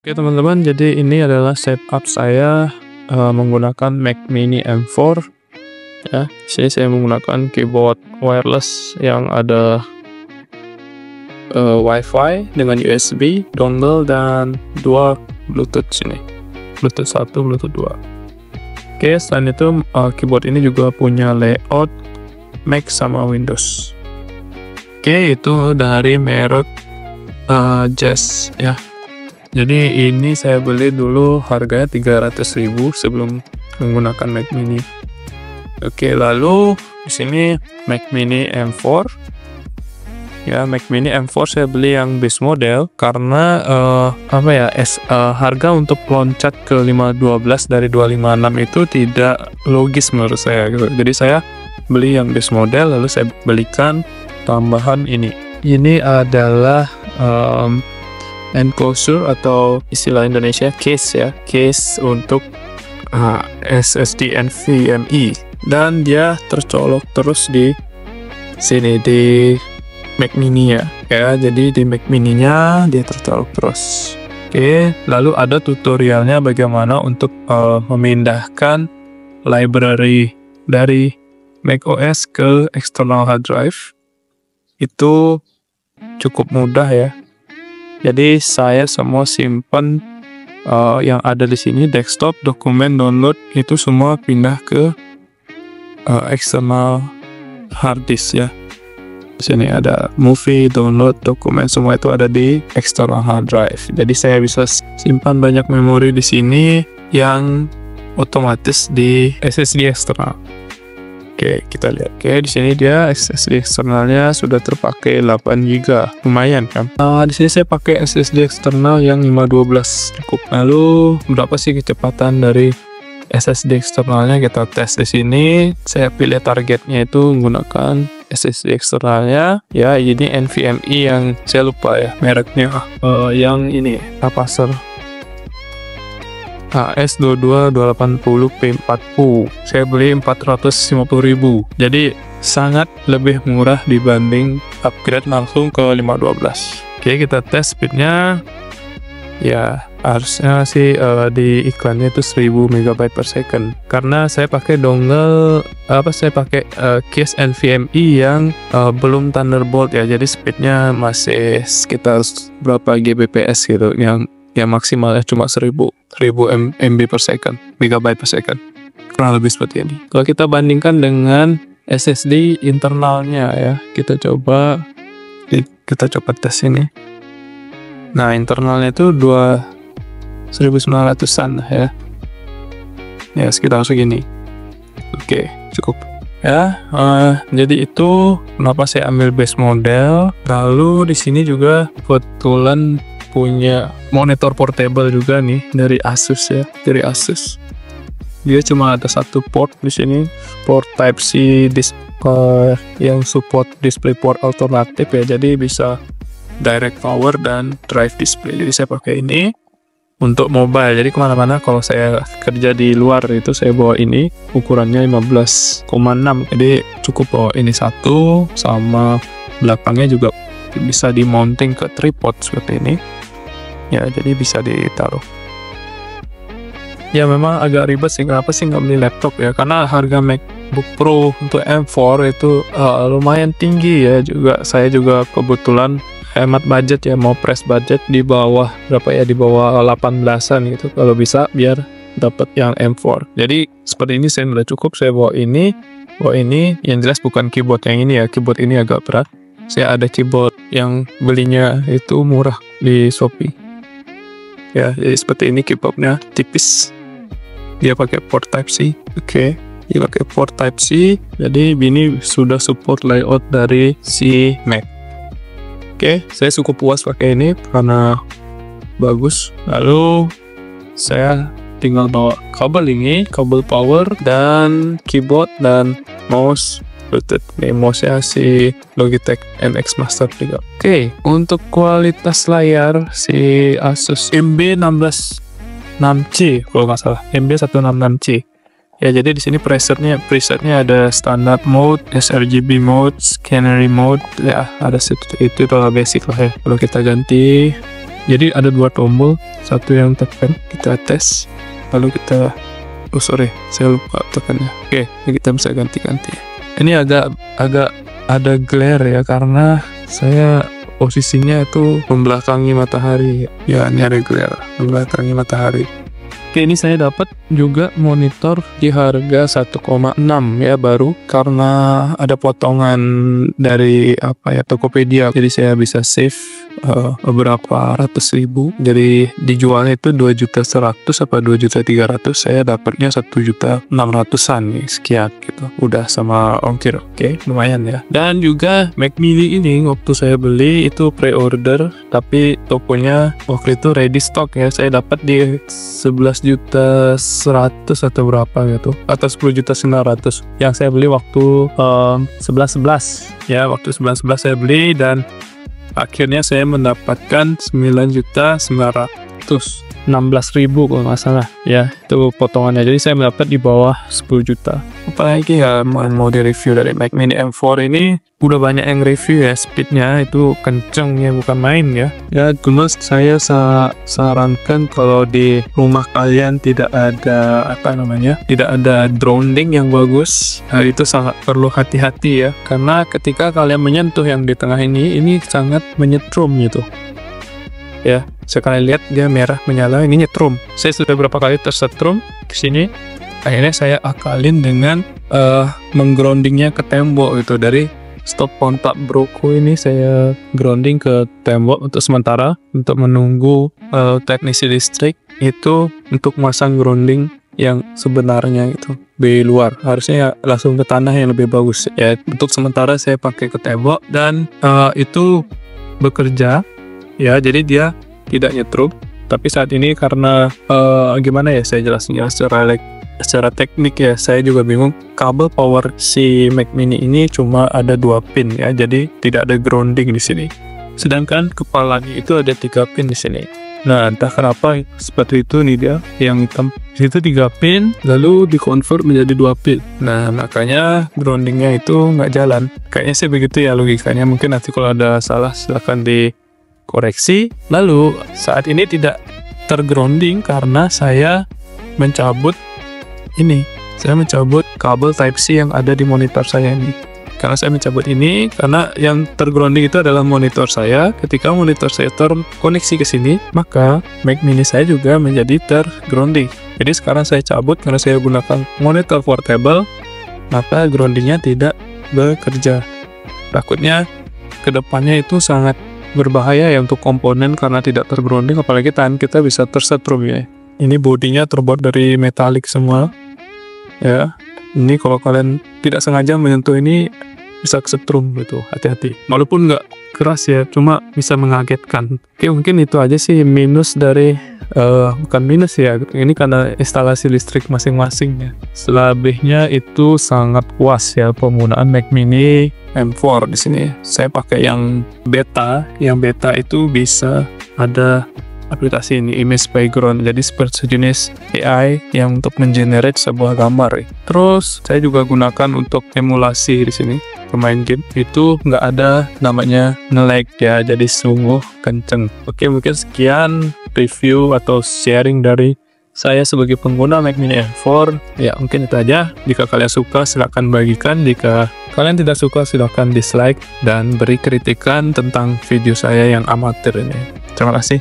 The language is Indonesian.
Oke teman-teman, jadi ini adalah setup saya menggunakan Mac Mini M4 ya. Sini saya menggunakan keyboard wireless yang ada WiFi dengan USB, dongle dan dua Bluetooth sini. Bluetooth 1, Bluetooth 2. Oke, selain itu keyboard ini juga punya layout Mac sama Windows. Oke, itu dari merek Jazz ya. Jadi ini saya beli dulu harganya 300.000 sebelum menggunakan Mac Mini. Oke, lalu di sini Mac Mini M4. Ya, Mac Mini M4 saya beli yang base model karena harga untuk loncat ke 512 dari 256 itu tidak logis menurut saya gitu. Jadi saya beli yang base model lalu saya belikan tambahan ini. Ini adalah enclosure atau istilah Indonesia case ya, case untuk SSD NVMe, dan dia tercolok terus di sini di Mac Mini ya. Jadi di Mac Mini-nya dia tercolok terus. Oke, lalu ada tutorialnya bagaimana untuk memindahkan library dari macOS ke external hard drive. Itu cukup mudah ya. Jadi saya semua simpan yang ada di sini, desktop, dokumen, download itu semua pindah ke external hard disk ya. Di sini ada movie, download, dokumen, semua itu ada di external hard drive. Jadi saya bisa simpan banyak memori di sini yang otomatis di SSD eksternal. Oke, kita lihat. Oke, di sini dia SSD eksternalnya sudah terpakai 8 GB. Lumayan kan? Di sini saya pakai SSD eksternal yang 512 cukup. Lalu berapa sih kecepatan dari SSD eksternalnya? Kita tes di sini. Saya pilih targetnya itu menggunakan SSD eksternalnya. Ya, ini NVMe yang saya lupa ya mereknya. Yang ini Acer AS22280P40. Saya beli 450.000. Jadi sangat lebih murah dibanding upgrade langsung ke 512. Oke, kita tes speednya. Ya, harusnya sih di iklannya itu 1000 MB per second. Karena saya pakai dongle saya pakai case NVMe yang belum Thunderbolt ya. Jadi speednya masih sekitar berapa Gbps gitu, yang maksimalnya cuma 1000 MB per second, megabyte per second, kurang lebih seperti ini. Kalau kita bandingkan dengan SSD internalnya ya, kita coba tes ini. Nah, internalnya itu 1900-an ya. Ya, sekitar segini. Oke, cukup. Ya, jadi itu kenapa saya ambil base model. Lalu di sini juga kebetulan punya monitor portable juga nih dari Asus ya, dari Asus. Dia cuma ada satu port di sini, port Type C yang support DisplayPort alternatif ya, jadi bisa direct power dan drive display. Jadi saya pakai ini untuk mobile. Jadi kemana-mana kalau saya kerja di luar itu saya bawa ini, ukurannya 15,6. Jadi cukup bawa ini satu, sama belakangnya juga bisa di mounting ke tripod seperti ini. Ya, jadi bisa ditaruh. Ya, memang agak ribet sih. Kenapa sih nggak beli laptop ya? Karena harga MacBook Pro untuk M4 itu lumayan tinggi ya. Saya juga kebetulan hemat budget ya, mau press budget di bawah berapa ya? Di bawah 18-an gitu. Kalau bisa biar dapat yang M4. Jadi seperti ini saya udah cukup. Saya bawa ini. Yang jelas bukan keyboard yang ini ya. Keyboard ini agak berat. Saya ada keyboard yang belinya itu murah di Shopee. Ya, jadi seperti ini keyboardnya, tipis. Dia pakai port Type C. Oke, dia pakai port Type C. Jadi ini sudah support layout dari si Mac. Oke, saya cukup puas pakai ini karena bagus. Lalu saya tinggal bawa kabel ini, kabel power dan keyboard dan mouse. Ini mouse-nya si Logitech MX Master 3. Oke, untuk kualitas layar si Asus MB166C kalau nggak salah, MB166C. Ya, jadi di sini presetnya ada standard mode, sRGB mode, canary mode. Ya, ada itu basic lah ya. Kalau kita ganti Jadi ada dua tombol, satu yang tekan, kita tes, lalu kita, oh sorry, saya lupa tekannya. Oke, kita bisa ganti-ganti. Ini agak ada glare ya, karena saya posisinya itu membelakangi matahari. Ya, ini ada glare, membelakangi matahari. Oke, ini saya dapat juga monitor di harga 1,6 ya, baru, karena ada potongan dari Tokopedia. Jadi saya bisa save beberapa ratus ribu. Jadi dijualnya itu 2.100.000 apa 2.300.000. Saya dapatnya 1.600.000-an nih, sekian gitu. Udah sama ongkir. Oke, lumayan ya. Dan juga Mac Mini ini waktu saya beli itu pre-order, tapi tokonya waktu itu ready stock ya. Saya dapat di 11.100.000 atau berapa gitu, atau 10.900.000 yang saya beli waktu 11.11 ya, waktu 11.11 saya beli, dan akhirnya saya mendapatkan 9.916.000 kalau nggak salah ya, itu potongannya. Jadi saya mendapat di bawah 10 juta. Apalagi ya mau di review dari Mac Mini M4 ini, udah banyak yang review ya, speednya itu kenceng ya, bukan main ya. Ya cuma saya sarankan kalau di rumah kalian tidak ada tidak ada grounding yang bagus, itu sangat perlu hati-hati ya, karena ketika kalian menyentuh yang di tengah ini sangat menyetrum gitu ya. Sekali lihat dia merah menyala, ini nyetrum. Saya sudah berapa kali tersetrum ke sini. Akhirnya saya akalin dengan menggroundingnya ke tembok gitu. Dari stop kontak Broco ini saya grounding ke tembok untuk sementara, untuk menunggu teknisi listrik itu untuk masang grounding yang sebenarnya itu di luar. Harusnya ya langsung ke tanah yang lebih bagus ya. Untuk sementara saya pakai ke tembok, dan itu bekerja ya, jadi dia tidak nyetrum. Tapi saat ini karena gimana ya saya jelasin secara teknik ya, saya juga bingung. Kabel power si Mac Mini ini cuma ada 2 pin ya, jadi tidak ada grounding di sini. Sedangkan kepalanya itu ada 3 pin di sini. Nah, entah kenapa seperti itu nih, dia yang hitam. Di situ 3 pin, lalu di-convert menjadi 2 pin. Nah, makanya groundingnya itu nggak jalan. Kayaknya sih begitu ya logikanya. Mungkin nanti kalau ada salah silahkan dikoreksi. Lalu saat ini tidak tergrounding karena saya mencabut kabel Type-C yang ada di monitor saya ini. Karena saya mencabut ini, karena yang tergrounding itu adalah monitor saya. Ketika monitor saya terkoneksi ke sini, maka Mac Mini saya juga menjadi tergrounding. Jadi sekarang saya cabut karena saya gunakan monitor portable, maka groundingnya tidak bekerja. Takutnya kedepannya itu sangat berbahaya ya untuk komponen karena tidak tergrounding, apalagi tangan kita bisa tersetrum ya. Ini bodinya terbuat dari metalik semua ya. Ini kalau kalian tidak sengaja menyentuh ini bisa kesetrum gitu, hati-hati. Walaupun nggak keras ya, cuma bisa mengagetkan. Oke, mungkin itu aja sih minus dari bukan minus ya, ini karena instalasi listrik masing-masing ya. Selebihnya itu sangat puas ya penggunaan Mac Mini M4 di sini. Saya pakai yang beta itu bisa ada aplikasi ini, image background, jadi seperti sejenis AI yang untuk mengenerate sebuah gambar. Terus saya juga gunakan untuk emulasi di sini, pemain game itu nggak ada namanya nge-lag ya, jadi sungguh kenceng. Oke, mungkin sekian review atau sharing dari saya sebagai pengguna Mac Mini M4 ya. Mungkin itu aja. Jika kalian suka silahkan bagikan, jika kalian tidak suka silahkan dislike dan beri kritikan tentang video saya yang amatir ini. Terima kasih.